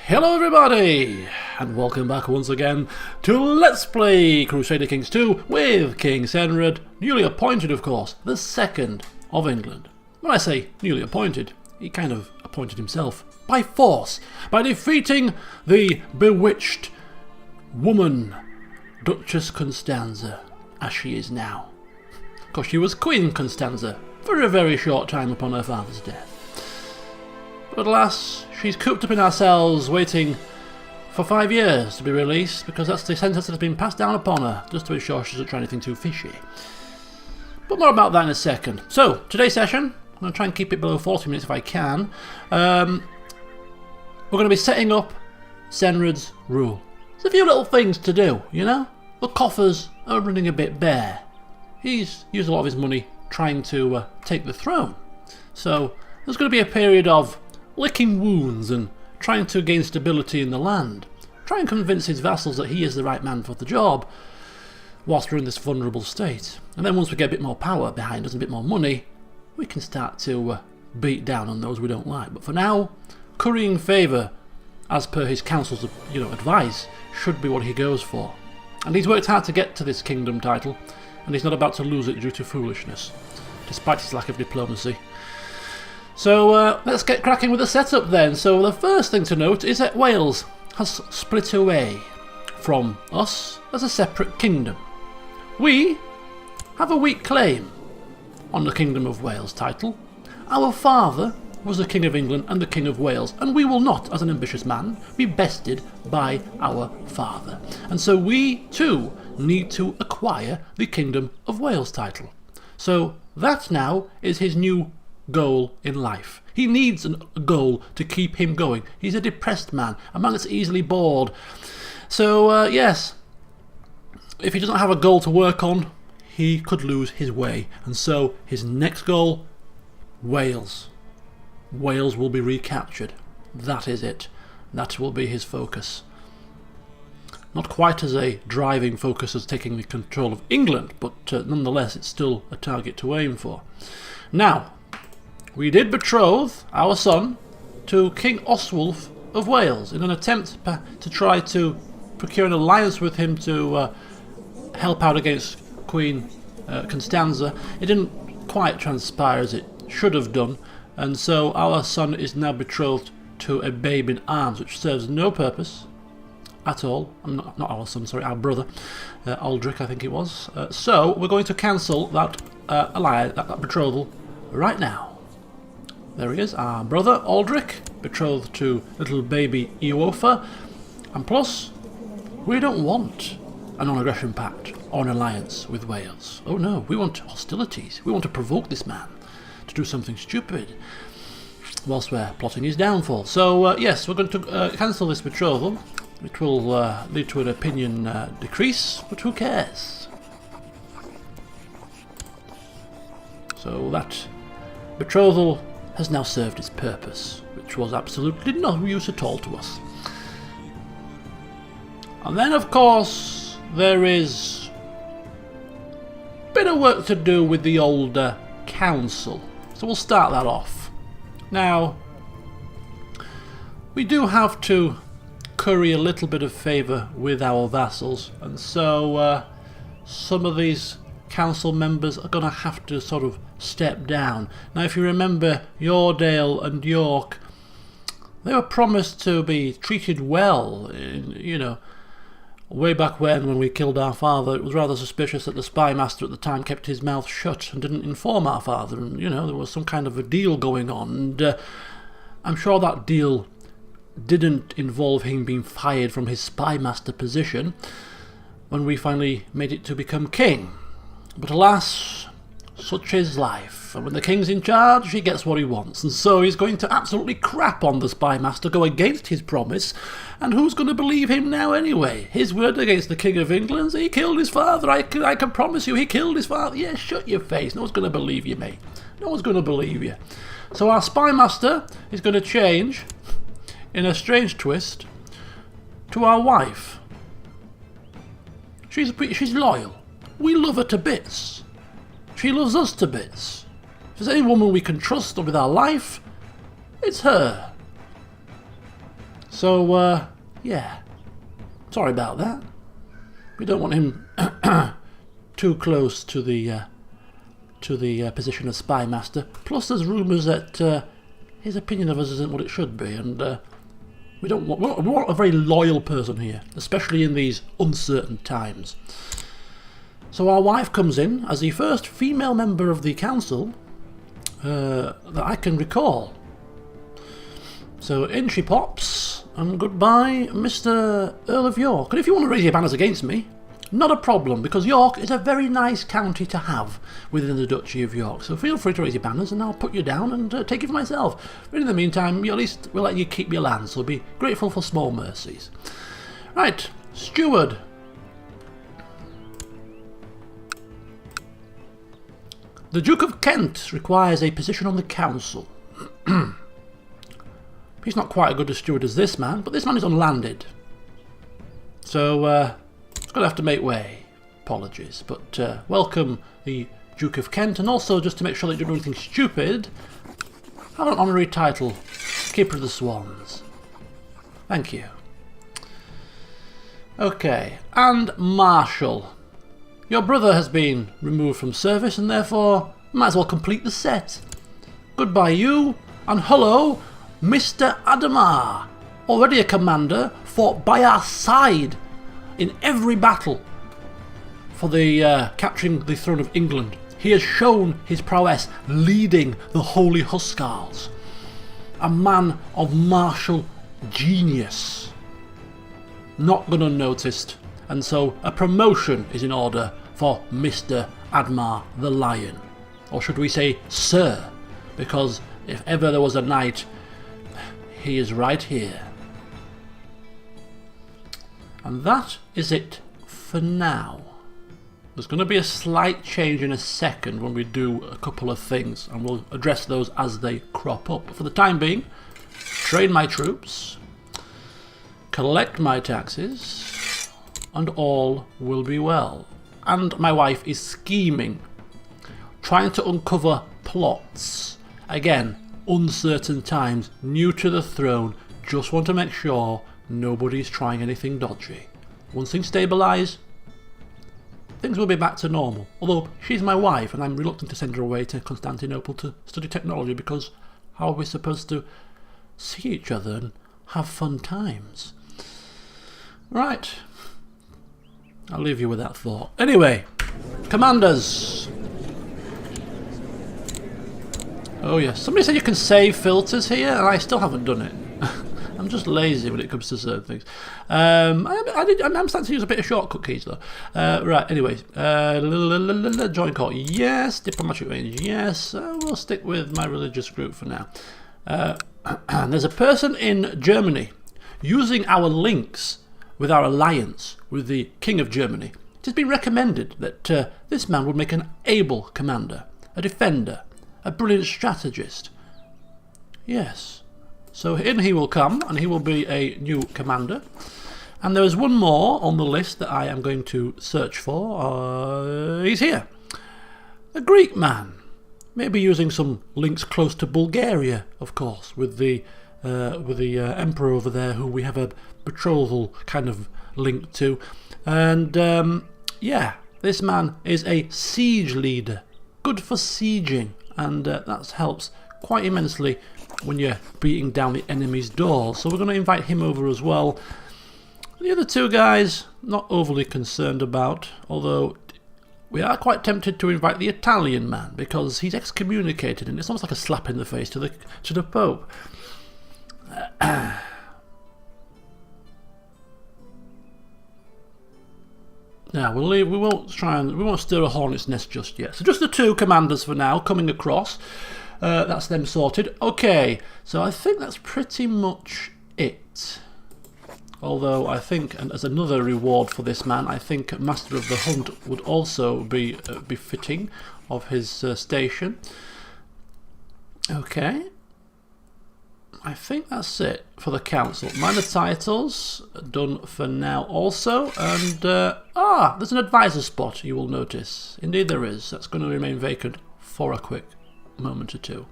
Hello everybody, and welcome back once again to Let's Play Crusader Kings 2 with King Cenred, newly appointed of course, the second of England. When I say newly appointed, he kind of appointed himself by force, by defeating the bewitched woman, Duchess Constanza, as she is now. Of course she was Queen Constanza for a very short time upon her father's death. But alas, she's cooped up in our cells waiting for 5 years to be released, because that's the sentence that has been passed down upon her, just to ensure she doesn't try anything too fishy. But more about that in a second. So, today's session, I'm going to try and keep it below 40 minutes if I can. We're going to be setting up Cenred's rule. There's a few little things to do, you know? The coffers are running a bit bare. He's used a lot of his money trying to take the throne. So, there's going to be a period of licking wounds and trying to gain stability in the land. Try and convince his vassals that he is the right man for the job whilst we're in this vulnerable state. And then once we get a bit more power behind us and a bit more money, we can start to beat down on those we don't like. But for now, currying favour, as per his council's advice, should be what he goes for. And he's worked hard to get to this kingdom title, and he's not about to lose it due to foolishness, despite his lack of diplomacy. So let's get cracking with the setup then. So the first thing to note is that Wales has split away from us as a separate kingdom. We have a weak claim on the Kingdom of Wales title. Our father was the King of England and the King of Wales, and we will not, as an ambitious man, be bested by our father. And so we too need to acquire the Kingdom of Wales title. So that now is his new goal in life. He needs a goal to keep him going. He's a depressed man, a man that's easily bored. So yes, if he doesn't have a goal to work on, he could lose his way. And so his next goal, Wales. Wales will be recaptured. That is it. That will be his focus. Not quite as a driving focus as taking the control of England, but nonetheless it's still a target to aim for. Now, we did betroth our son to King Oswulf of Wales in an attempt to try to procure an alliance with him to help out against Queen Constanza. It didn't quite transpire as it should have done, and so our son is now betrothed to a babe in arms, which serves no purpose at all. Not our son, sorry, our brother, Aldrich I think it was. So we're going to cancel that alliance, that betrothal right now. There he is, our brother Aldrich, betrothed to little baby Eofa. And plus, we don't want a non-aggression pact or an alliance with Wales. Oh no, we want hostilities. We want to provoke this man to do something stupid whilst we're plotting his downfall. So yes, we're going to cancel this betrothal, which will lead to an opinion decrease, but who cares? So that betrothal has now served its purpose, which was absolutely no use at all to us. And then of course there is a bit of work to do with the older council, so we'll start that off. Now, we do have to curry a little bit of favour with our vassals, and so some of these council members are going to have to sort of step down. Now if you remember, Yoredale and York, they were promised to be treated well, way back when we killed our father. It was rather suspicious that the spy master at the time kept his mouth shut and didn't inform our father, and there was some kind of a deal going on, and I'm sure that deal didn't involve him being fired from his spy master position when we finally made it to become king. But alas, such is life, and when the king's in charge, he gets what he wants, and so he's going to absolutely crap on the spy master, go against his promise, and who's going to believe him now anyway? His word against the King of England? He killed his father, I can promise you he killed his father. Yeah, shut your face, no one's going to believe you, mate. No one's going to believe you. So our spy master is going to change, in a strange twist, to our wife. She's loyal. We love her to bits. She loves us to bits. If there's any woman we can trust with our life, it's her. So, yeah. Sorry about that. We don't want him too close to the position of spy master. Plus, there's rumours that his opinion of us isn't what it should be, and we want a very loyal person here, especially in these uncertain times. So our wife comes in as the first female member of the council that I can recall. So in she pops, and goodbye, Mr. Earl of York. And if you want to raise your banners against me, not a problem, because York is a very nice county to have within the Duchy of York. So feel free to raise your banners and I'll put you down and take it for myself. But in the meantime, at least we'll let you keep your land, so be grateful for small mercies. Right, steward. The Duke of Kent requires a position on the council. He's not quite as good a steward as this man, but this man is unlanded. So, it's going to have to make way. Apologies. But welcome the Duke of Kent, and also just to make sure that you don't do anything stupid, have an honorary title, Keeper of the Swans. Thank you. Okay, and Marshal. Your brother has been removed from service and therefore might as well complete the set. Goodbye you, and hello, Mr. Adamar. Already a commander, fought by our side in every battle for the capturing the throne of England. He has shown his prowess leading the Holy Hussars. A man of martial genius. Not gone unnoticed. And so a promotion is in order for Mr. Admar the Lion. Or should we say Sir, because if ever there was a knight, he is right here. And that is it for now. There's going to be a slight change in a second when we do a couple of things, and we'll address those as they crop up. But for the time being, train my troops, collect my taxes, and all will be well. And my wife is scheming, trying to uncover plots. Again, uncertain times, new to the throne, just want to make sure nobody's trying anything dodgy. Once things stabilise, things will be back to normal. Although she's my wife and I'm reluctant to send her away to Constantinople to study technology, because how are we supposed to see each other and have fun times? Right. I'll leave you with that thought. Anyway, commanders. Oh yes, somebody said you can save filters here, and I still haven't done it. I'm just lazy when it comes to certain things. I'm starting to use a bit of shortcut keys though. Right, anyways. Joint court, yes. Diplomatic range, yes. We'll stick with my religious group for now. There's a person in Germany using our links with our alliance with the King of Germany. It has been recommended that this man would make an able commander, a defender, a brilliant strategist. Yes. So in he will come, and he will be a new commander. And there is one more on the list that I am going to search for. He's here. A Greek man. Maybe using some links close to Bulgaria, of course, with the emperor over there, who we have a betrothal kind of link to. And yeah, this man is a siege leader. Good for sieging, and that helps quite immensely when you're beating down the enemy's doors. So we're going to invite him over as well. The other two guys, not overly concerned about, although we are quite tempted to invite the Italian man, because he's excommunicated and it's almost like a slap in the face to the Pope. Now we'll leave. We won't stir a hornet's nest just yet. So just the two commanders for now coming across. That's them sorted. Okay, so I think that's pretty much it. Although I think, and as another reward for this man, I think Master of the Hunt would also be befitting of his station. Okay. I think that's it for the council. Minor titles done for now also, and there's an advisor spot, you will notice. Indeed there is. That's going to remain vacant for a quick moment or two.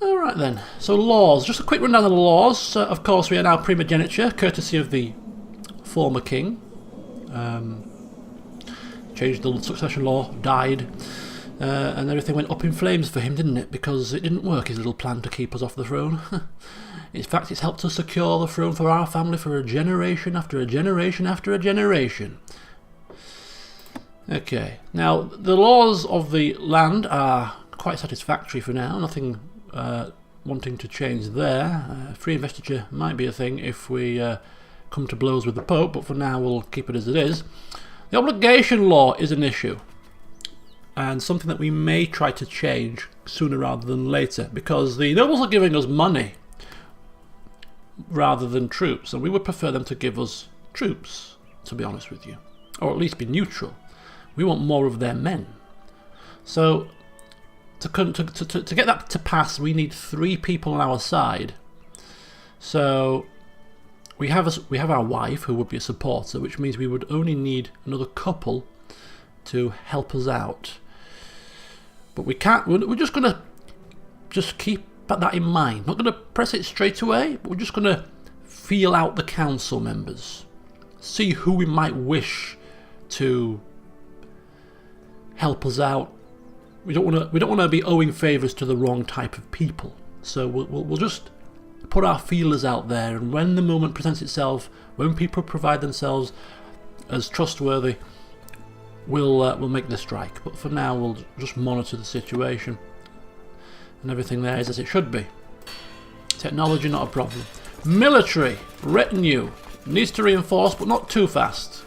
Alright then, so laws. Just a quick rundown of the laws. Of course, we are now primogeniture, courtesy of the former king. Changed the succession law, died, and everything went up in flames for him, didn't it? Because it didn't work, his little plan to keep us off the throne. In fact, it's helped us secure the throne for our family for a generation after a generation after a generation. Okay, now the laws of the land are quite satisfactory for now, nothing wanting to change there. Free investiture might be a thing if we come to blows with the Pope, but for now we'll keep it as it is. The obligation law is an issue, and something that we may try to change sooner rather than later, because the nobles are giving us money rather than troops, and we would prefer them to give us troops, to be honest with you, or at least be neutral. We want more of their men. So to get that to pass, we need 3 people on our side. So we have our wife, who would be a supporter, which means we would only need another couple to help us out. But we can't. We're just going to keep that in mind. Not going to press it straight away, but we're just going to feel out the council members, see who we might wish to help us out. We don't want to be owing favours to the wrong type of people. So we'll just put our feelers out there, and when the moment presents itself, when people provide themselves as trustworthy, we'll make the strike. But for now, we'll just monitor the situation, and everything there is as it should be. Technology, not a problem. Military retinue needs to reinforce, but not too fast.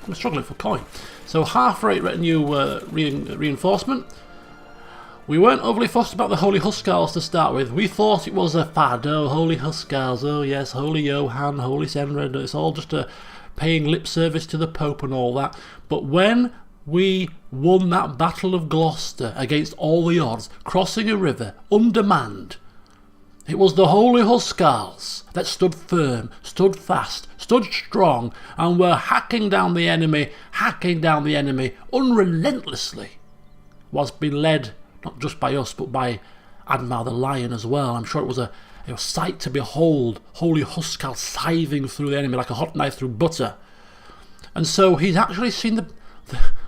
I'm struggling for coin. So half-rate retinue reinforcement. We weren't overly fussed about the Holy Huscarls to start with. We thought it was a fad. Oh, Holy Huscarls. Oh, yes, Holy Johann, Holy Cenred. It's all just paying lip service to the Pope and all that. But when we won that Battle of Gloucester against all the odds, crossing a river, undermanned, it was the Holy Huscarls that stood firm, stood fast, stood strong, and were hacking down the enemy unrelentlessly. Was being led not just by us, but by Admar the Lion as well. I'm sure it was a sight to behold, Holy Huscarl scything through the enemy like a hot knife through butter. And so he's actually seen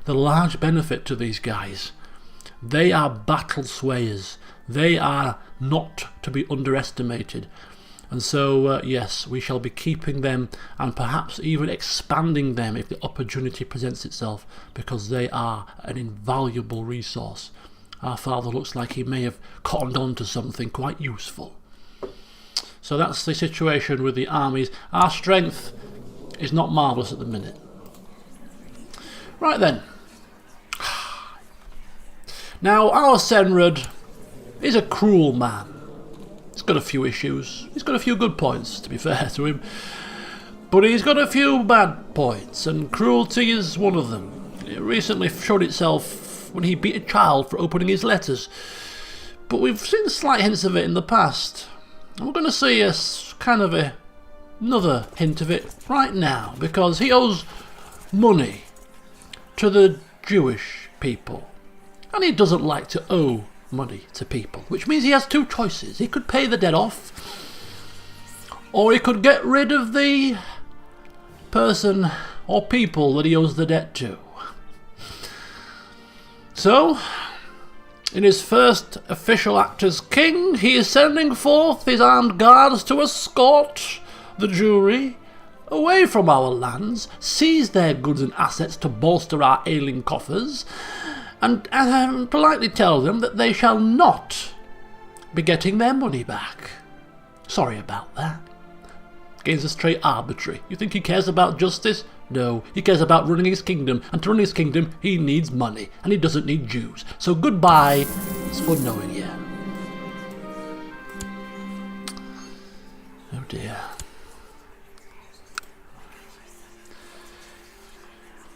the large benefit to these guys. They are battle swayers. They are not to be underestimated. And so, yes, we shall be keeping them and perhaps even expanding them if the opportunity presents itself, because they are an invaluable resource. Our father looks like he may have cottoned on to something quite useful. So that's the situation with the armies. Our strength is not marvellous at the minute. Right then. Now, our Cenred is a cruel man. He's got a few issues. He's got a few good points, to be fair to him. But he's got a few bad points, and cruelty is one of them. It recently showed itself when he beat a child for opening his letters. But we've seen slight hints of it in the past. And we're going to see another hint of it right now, because he owes money to the Jewish people. And he doesn't like to owe money to people, which means he has 2 choices. He could pay the debt off, or he could get rid of the person or people that he owes the debt to. So, in his first official act as king, he is sending forth his armed guards to escort the Jewry away from our lands, seize their goods and assets to bolster our ailing coffers, and politely tell them that they shall not be getting their money back. Sorry about that. Gains are straight arbitrary. You think he cares about justice? No, he cares about running his kingdom, and to run his kingdom he needs money, and he doesn't need Jews. So goodbye, it's fun knowing you. Oh dear.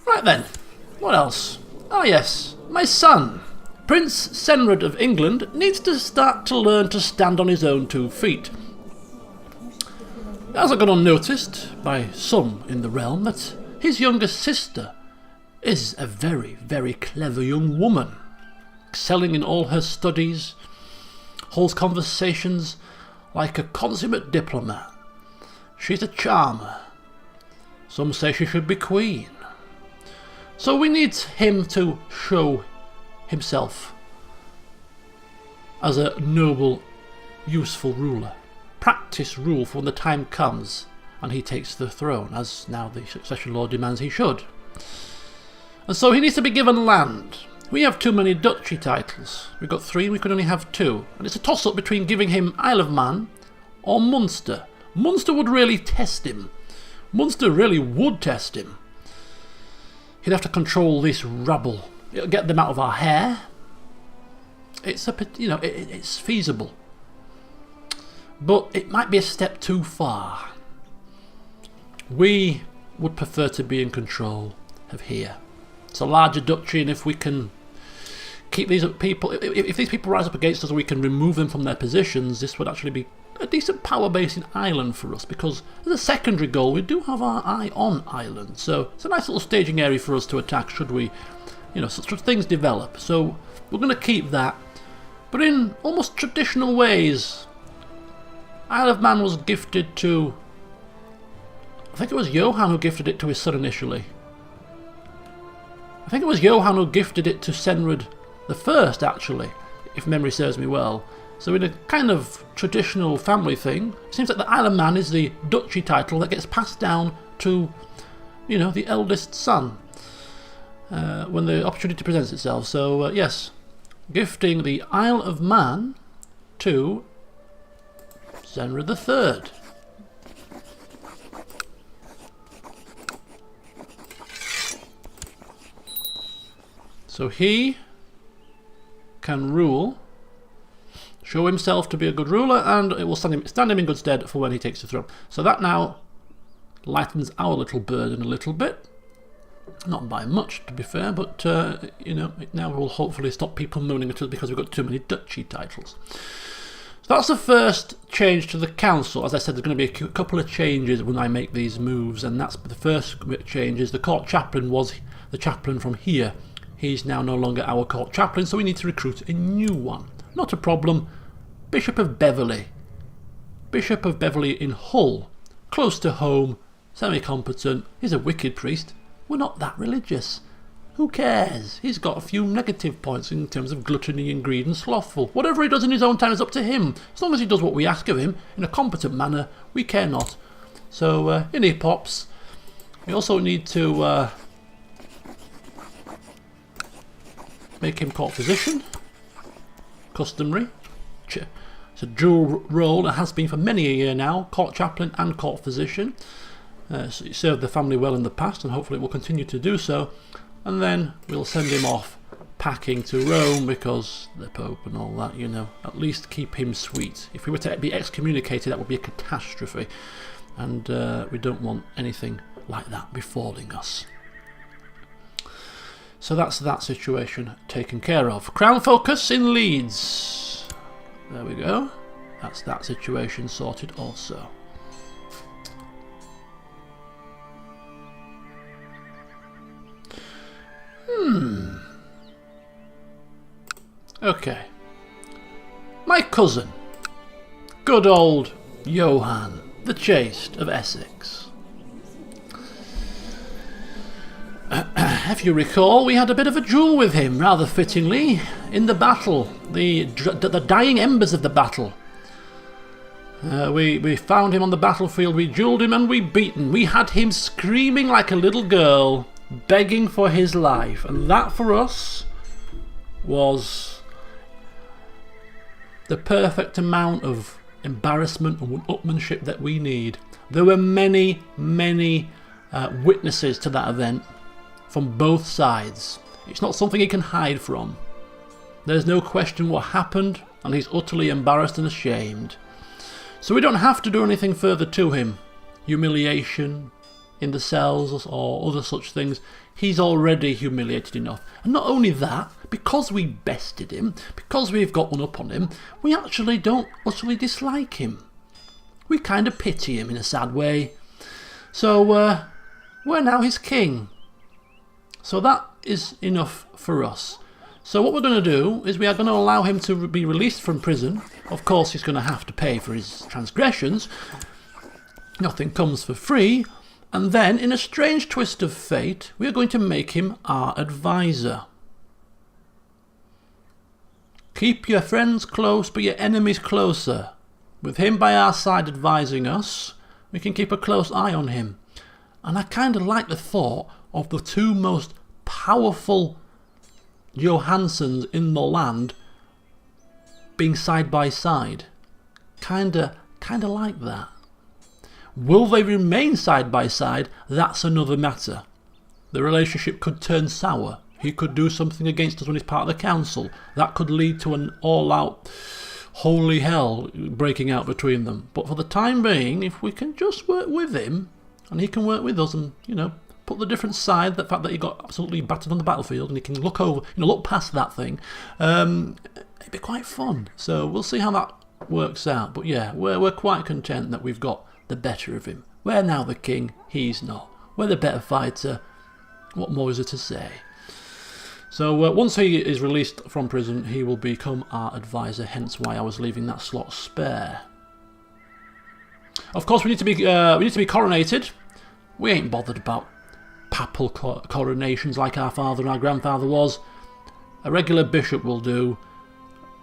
Right then, what else? Oh yes, my son, Prince Cenred of England, needs to start to learn to stand on his own 2 feet. It hasn't gone unnoticed by some in the realm that his younger sister is a very, very clever young woman, excelling in all her studies, holds conversations like a consummate diplomat. She's a charmer. Some say she should be queen. So we need him to show himself as a noble, useful ruler. Practice rule for when the time comes and he takes the throne, as now the succession law demands he should. And so he needs to be given land. We have too many duchy titles. We've got 3, we could only have 2. And it's a toss-up between giving him Isle of Man or Munster. Munster would really test him. Munster really would test him. He'd have to control this rabble. It'll get them out of our hair. It's it's feasible. But it might be a step too far. We would prefer to be in control of here. It's a larger duchy, and if we can keep these people, if these people rise up against us and we can remove them from their positions, this would actually be a decent power base in Ireland for us, because as a secondary goal we do have our eye on Ireland, so it's a nice little staging area for us to attack should we, such things develop. So we're going to keep that, but in almost traditional ways. Isle of Man was gifted to, I think it was Johann who gifted it to his son initially. I think it was Johann who gifted it to Cenred the First, actually, if memory serves me well. So in a kind of traditional family thing, it seems like the Isle of Man is the duchy title that gets passed down to, the eldest son when the opportunity presents itself. So yes, gifting the Isle of Man to Cenred the Third. So he can rule, show himself to be a good ruler, and it will stand him in good stead for when he takes the throne. So that now lightens our little burden a little bit. Not by much, to be fair, but it now will hopefully stop people moaning at us because we've got too many duchy titles. So that's the first change to the council. As I said, there's going to be a couple of changes when I make these moves, and that's the first change is the court chaplain was the chaplain from here. He's now no longer our court chaplain, so we need to recruit a new one. Not a problem. Bishop of Beverley. Bishop of Beverley in Hull. Close to home, semi-competent. He's a wicked priest. We're not that religious. Who cares? He's got a few negative points in terms of gluttony and greed and slothful. Whatever he does in his own time is up to him. As long as he does what we ask of him in a competent manner, we care not. So in he pops. We also need to make him court physician. Customary. It's a dual role. It has been for many a year now. Court chaplain and court physician. So he served the family well in the past, and hopefully it will continue to do so. And then we'll send him off packing to Rome because the Pope and all that, at least keep him sweet. If we were to be excommunicated, that would be a catastrophe, and we don't want anything like that befalling us. So that's that situation taken care of. Crown focus in Leeds. There we go. That's that situation sorted also. Okay. My cousin, good old Johann the Chaste of Essex. If you recall, we had a bit of a duel with him, rather fittingly, in the battle, the dying embers of the battle. We found him on the battlefield, we duelled him and we beat him. We had him screaming like a little girl, begging for his life, and that for us was the perfect amount of embarrassment and one-upmanship that we need. There were many witnesses to that event from both sides. It's not something he can hide from. There's no question what happened, and he's utterly embarrassed and ashamed. So we don't have to do anything further to him. Humiliation in the cells or other such things. He's already humiliated enough. And not only that, because we bested him, because we've got one up on him, we actually don't utterly dislike him. We kind of pity him in a sad way. So we're now his king. So that is enough for us. So what we're going to do is we are going to allow him to be released from prison. Of course, he's going to have to pay for his transgressions. Nothing comes for free. And then, in a strange twist of fate, we are going to make him our advisor. Keep your friends close, but your enemies closer. With him by our side advising us, we can keep a close eye on him. And I kind of like the thought of the two most powerful Johanssons in the land being side by side. Kinda like that. Will they remain side by side? That's another matter. The relationship could turn sour. He could do something against us when he's part of the council. That could lead to an all-out holy hell breaking out between them. But for the time being, if we can just work with him, and he can work with us, and, you know, put the different side, the fact that he got absolutely battered on the battlefield, and he can look over, you know, look past that thing, it'd be quite fun. So we'll see how that works out. But yeah, we're quite content that we've got the better of him. We're now the king, he's not. We're the better fighter. What more is there to say? So once he is released from prison, he will become our advisor, hence why I was leaving that slot spare. Of course, we need to be coronated. We ain't bothered about papal coronations like our father and our grandfather was. A regular bishop will do.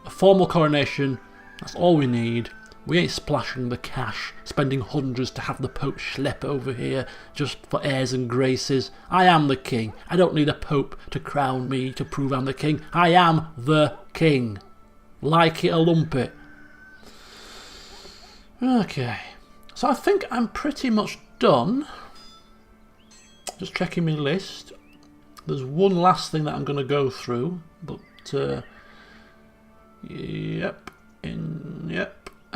A formal coronation, that's all we need. We ain't splashing the cash, spending hundreds to have the Pope schlep over here just for airs and graces. I am the king. I don't need a Pope to crown me to prove I'm the king. I am the king. Like it or lump it. Okay. So I think I'm pretty much done. Just checking my list. There's one last thing that I'm going to go through. But, yep.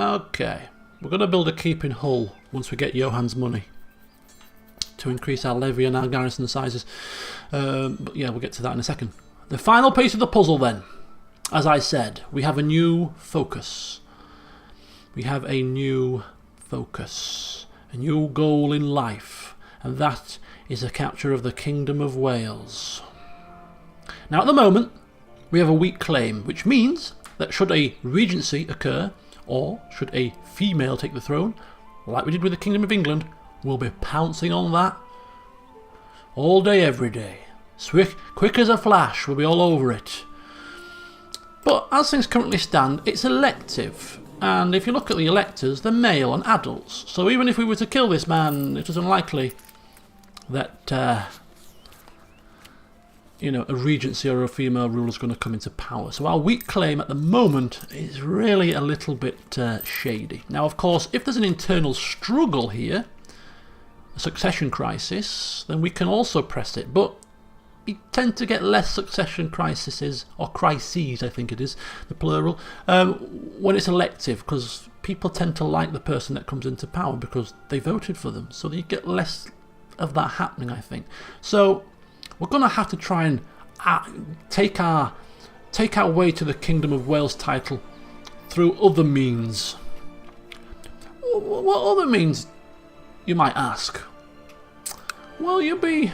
Okay, we're going to build a keep in Hull once we get Johann's money to increase our levy and our garrison sizes. But yeah, we'll get to that in a second. The final piece of the puzzle then. As I said, we have a new focus. We have a new focus. A new goal in life. And that is the capture of the Kingdom of Wales. Now at the moment, we have a weak claim, which means that should a regency occur, or should a female take the throne, like we did with the Kingdom of England, we'll be pouncing on that all day, every day. Quick as a flash, we'll be all over it. But as things currently stand, it's elective. And if you look at the electors, they're male and adults. So even if we were to kill this man, it is unlikely that you know, a regency or a female ruler is going to come into power. So our weak claim at the moment is really a little bit shady. Now, of course, if there's an internal struggle here, a succession crisis, then we can also press it. But we tend to get less succession crises, or crises, I think it is, the plural, when it's elective, because people tend to like the person that comes into power because they voted for them. So you get less of that happening, I think. So we're going to have to try and take our way to the Kingdom of Wales title through other means. What other means, you might ask? Well, you'd be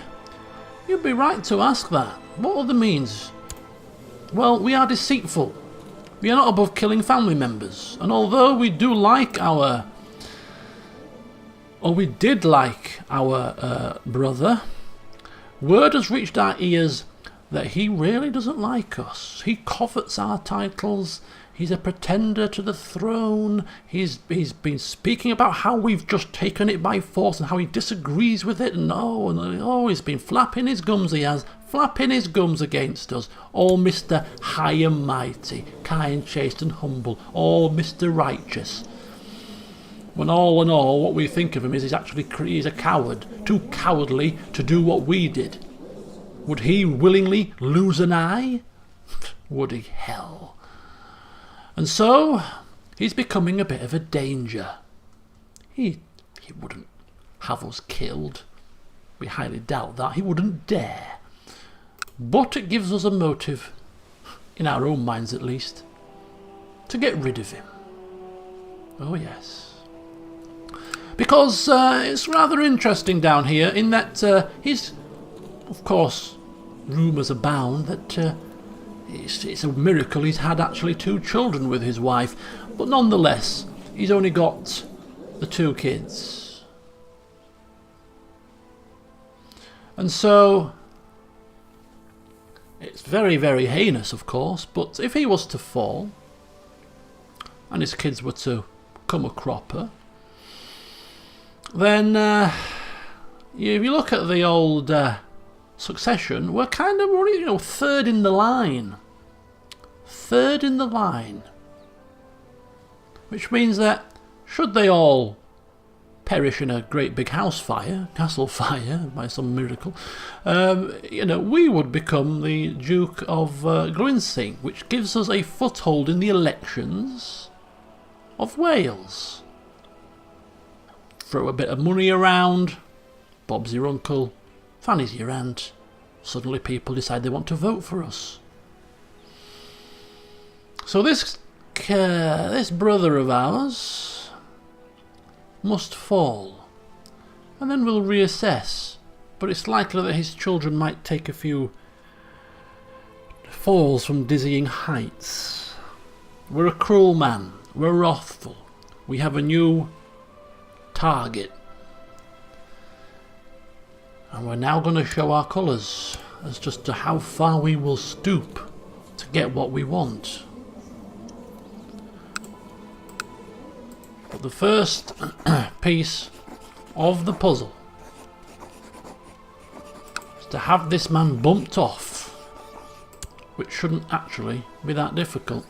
right to ask that. What other means? Well, we are deceitful. We are not above killing family members. And although we do like our... or we did like our brother... word has reached our ears that he really doesn't like us. He covets our titles. He's a pretender to the throne. He's been speaking about how we've just taken it by force and how he disagrees with it. And he's been flapping his gums, he has. Flapping his gums against us. Oh, Mr. High and Mighty, kind, chaste and humble. Oh, Mr. Righteous. When all in all, what we think of him is he's a coward, too cowardly to do what we did. Would he willingly lose an eye? Would he? Hell. And so, he's becoming a bit of a danger. He wouldn't have us killed. We highly doubt that. He wouldn't dare. But it gives us a motive, in our own minds at least, to get rid of him. Oh yes. Because it's rather interesting down here in that he's, of course, rumours abound that it's a miracle he's had actually 2 children with his wife, but nonetheless, he's only got the 2 kids. And so, it's very, very heinous, of course, but if he was to fall, and his kids were to come a cropper, then if you look at the old succession, we're kind of, you know, third in the line. Third in the line. Which means that should they all perish in a great big house fire, castle fire, by some miracle, you know, we would become the Duke of Gluinsing, which gives us a foothold in the elections of Wales. Throw a bit of money around, Bob's your uncle, Fanny's your aunt, suddenly people decide they want to vote for us. So this brother of ours must fall, and then we'll reassess, but it's likely that his children might take a few falls from dizzying heights. We're a cruel man, we're wrathful, we have a new target, and we're now going to show our colours as just to how far we will stoop to get what we want. But the first piece of the puzzle is to have this man bumped off, which shouldn't actually be that difficult.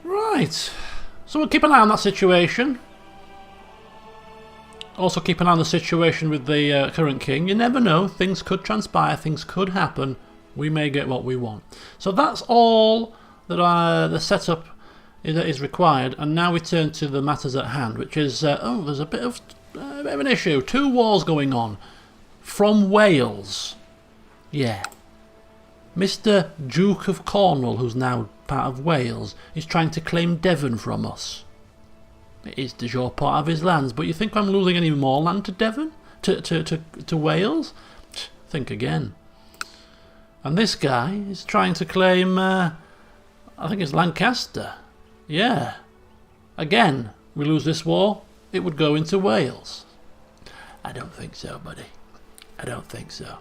Right, so we'll keep an eye on that situation. Also keep an eye on the situation with the current king. You never know, things could transpire, things could happen. We may get what we want. So that's all that the setup is required. And now we turn to the matters at hand, which is, there's a bit of an issue. 2 wars going on from Wales. Yeah. Mr. Duke of Cornwall, who's now part of Wales, is trying to claim Devon from us. It is de jure part of his lands, but you think I'm losing any more land to Devon? To Wales? Think again. And this guy is trying to claim, I think it's Lancaster. Yeah. Again, we lose this war, it would go into Wales. I don't think so, buddy. I don't think so.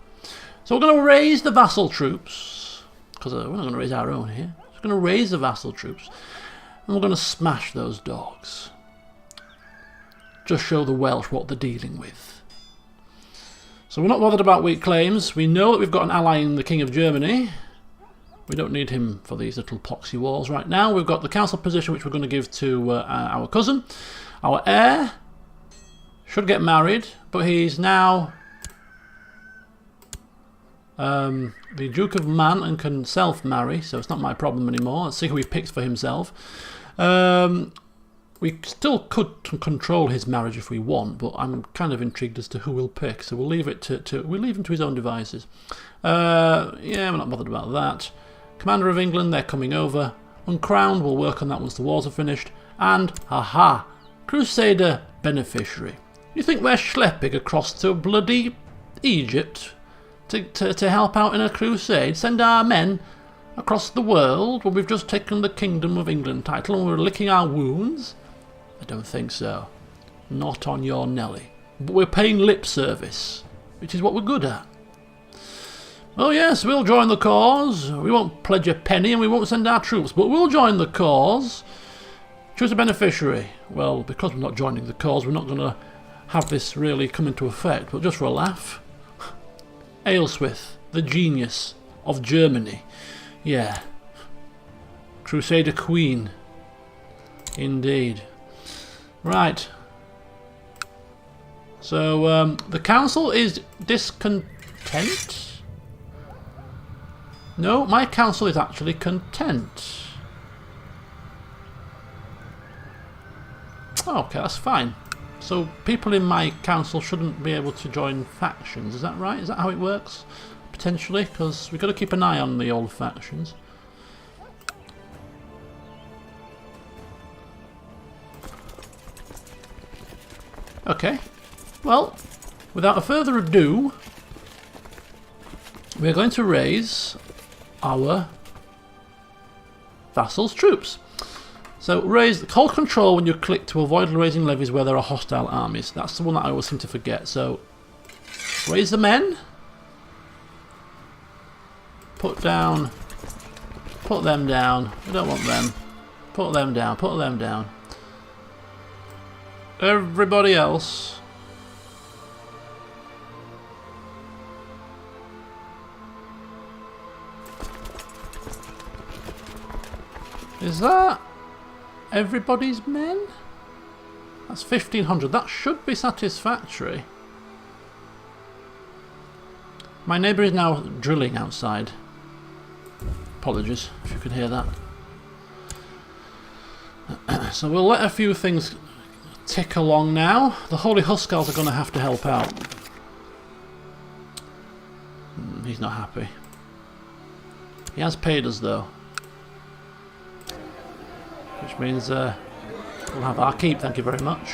So we're going to raise the vassal troops, because we're not going to raise our own here. We're going to raise the vassal troops, and we're going to smash those dogs. Just show the Welsh what they're dealing with. So we're not bothered about weak claims. We know that we've got an ally in the King of Germany. We don't need him for these little poxy wars right now. We've got the council position, which we're going to give to our cousin. Our heir should get married, but he's now the Duke of Man and can self-marry, so it's not my problem anymore. Let's see who he picks for himself. We still could control his marriage if we want, but I'm kind of intrigued as to who we'll pick, so we'll leave it we'll leave him to his own devices. Yeah, we're not bothered about that. Commander of England, they're coming over. Uncrowned, we'll work on that once the wars are finished. And, haha, Crusader beneficiary. You think we're schlepping across to bloody Egypt to help out in a crusade? Send our men across the world when we've just taken the Kingdom of England title and we're licking our wounds? I don't think so. Not on your Nelly. But we're paying lip service, which is what we're good at. Oh yes, we'll join the cause. We won't pledge a penny and we won't send our troops, but we'll join the cause. Choose a beneficiary. Well, because we're not joining the cause, we're not going to have this really come into effect, but just for a laugh. Ayleswith, the genius of Germany. Yeah. Crusader Queen. Indeed. Right. So, the council is discontent? No, my council is actually content. Okay, that's fine. So people in my council shouldn't be able to join factions, is that right? Is that how it works? Potentially, because we've got to keep an eye on the old factions. Okay. Well, without further ado, we're going to raise our vassals' troops. So hold control when you click to avoid raising levies where there are hostile armies. That's the one that I always seem to forget. So raise the men. Put them down. We don't want them. Put them down. Everybody else. Is that everybody's men? That's 1,500. That should be satisfactory. My neighbour is now drilling outside. Apologies if you could hear that. So we'll let a few things tick along now. The Holy Huskarls are going to have to help out. He's not happy. He has paid us though. Which means we'll have our keep, thank you very much.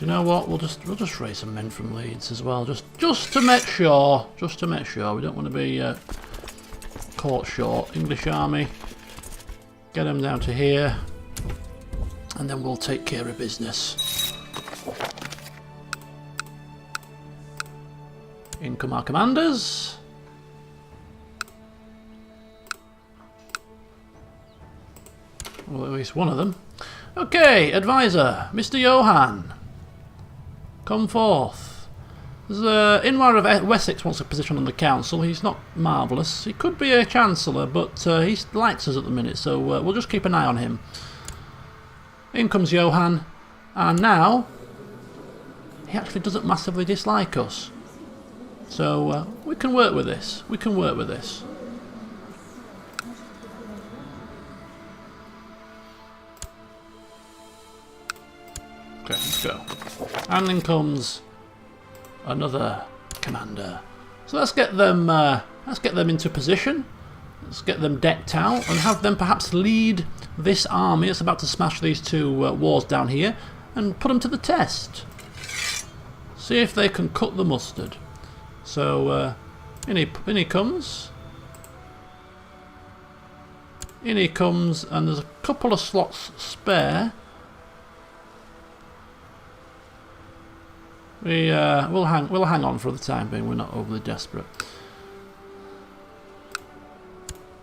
You know what? We'll just raise some men from Leeds as well, just to make sure. Just to make sure. We don't want to be caught short. English army. Get them down to here, and then we'll take care of business. In come our commanders. Well, at least one of them. Okay, advisor, Mr. Johan. Come forth. There's Inwar of Wessex wants a position on the council. He's not marvellous. He could be a chancellor, but he likes us at the minute, so we'll just keep an eye on him. In comes Johan, and now he actually doesn't massively dislike us. So we can work with this. We can work with this. Okay, let's go. And then comes another commander. So let's get them into position. Let's get them decked out and have them perhaps lead this army that's about to smash these two wars down here and put them to the test. See if they can cut the mustard. So in he comes. In he comes, and there's a couple of slots spare. We'll hang on for the time being. We're not overly desperate.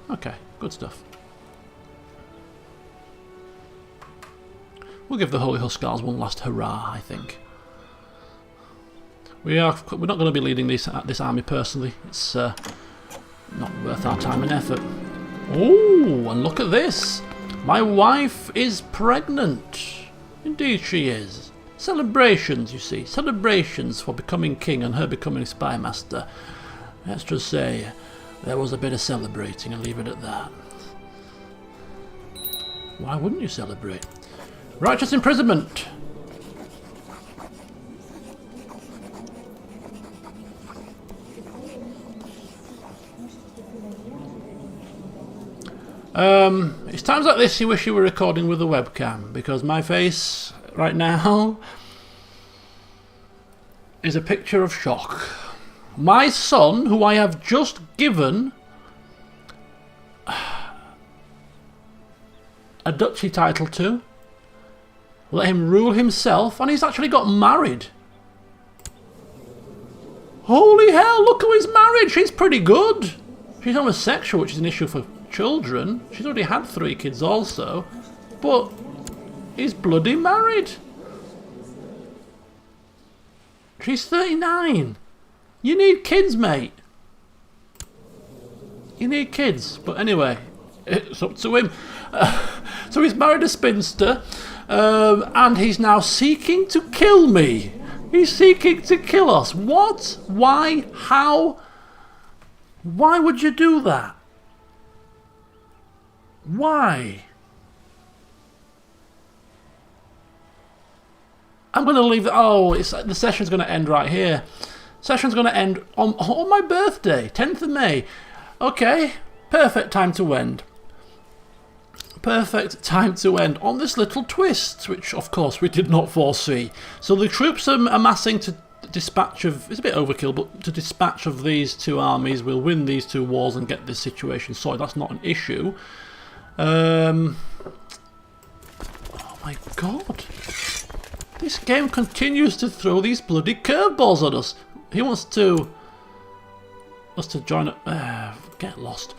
Okay, good stuff. We'll give the Holy Huskarls one last hurrah, I think. We're not going to be leading this army personally. It's not worth our time and effort. Oh, and look at this! My wife is pregnant. Indeed, she is. Celebrations, you see. Celebrations for becoming king and her becoming spy master. Let's just say there was a bit of celebrating and leave it at that. Why wouldn't you celebrate? Righteous imprisonment. It's times like this you wish you were recording with a webcam, because my face right now is a picture of shock. My son, who I have just given a duchy title to, let him rule himself, and he's actually got married. Holy hell, look who he's married. She's pretty good. She's homosexual, which is an issue for children. She's already had 3 kids also, but he's bloody married. She's 39. You need kids, mate. You need kids. But anyway, it's up to him. So he's married a spinster, and he's now seeking to kill me. He's seeking to kill us. What? Why? How? Why would you do that? Why? I'm going to leave it. Oh, the session's going to end right here. Session's going to end on my birthday, 10th of May. Okay, perfect time to end. perfect time to end on this little twist, which of course we did not foresee. So the troops are amassing to dispatch of, it's a bit overkill, but to dispatch of these two armies. We'll win these two wars and get this situation sorted. That's not an issue. Oh my god. This game continues to throw these bloody curveballs at us. He wants to join up. Get lost.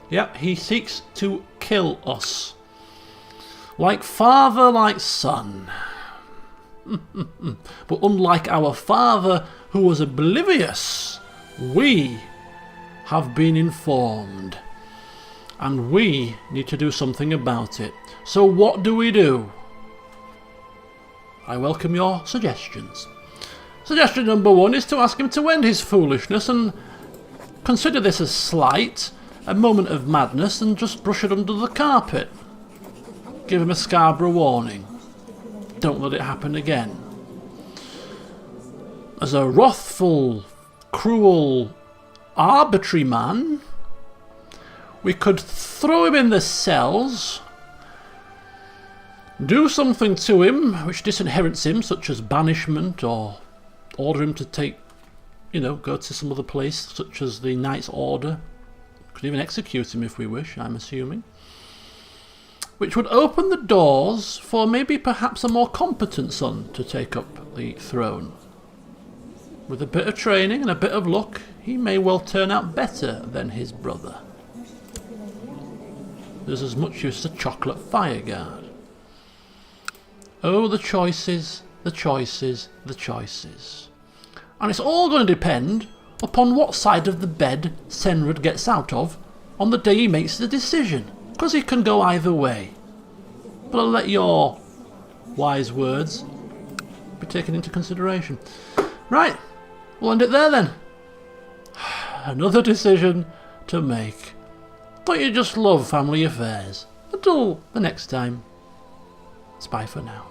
Yep, he seeks to kill us. Like father, like son. But unlike our father, who was oblivious, we have been informed. And we need to do something about it. So what do? I welcome your suggestions. Suggestion number 1 is to ask him to end his foolishness and consider this a slight, a moment of madness, and just brush it under the carpet. Give him a Scarborough warning. Don't let it happen again. As a wrathful, cruel, arbitrary man, we could throw him in the cells, do something to him which disinherits him, such as banishment, or order him to take, go to some other place, such as the Knight's Order. Could even execute him if we wish, I'm assuming. Which would open the doors for maybe perhaps a more competent son to take up the throne. With a bit of training and a bit of luck, he may well turn out better than his brother. There's as much use as a chocolate fireguard. Oh, the choices, the choices, the choices. And it's all going to depend upon what side of the bed Cenred gets out of on the day he makes the decision, because he can go either way. But I'll let your wise words be taken into consideration. Right, we'll end it there then. Another decision to make. Don't you just love family affairs? Until the next time, it's bye for now.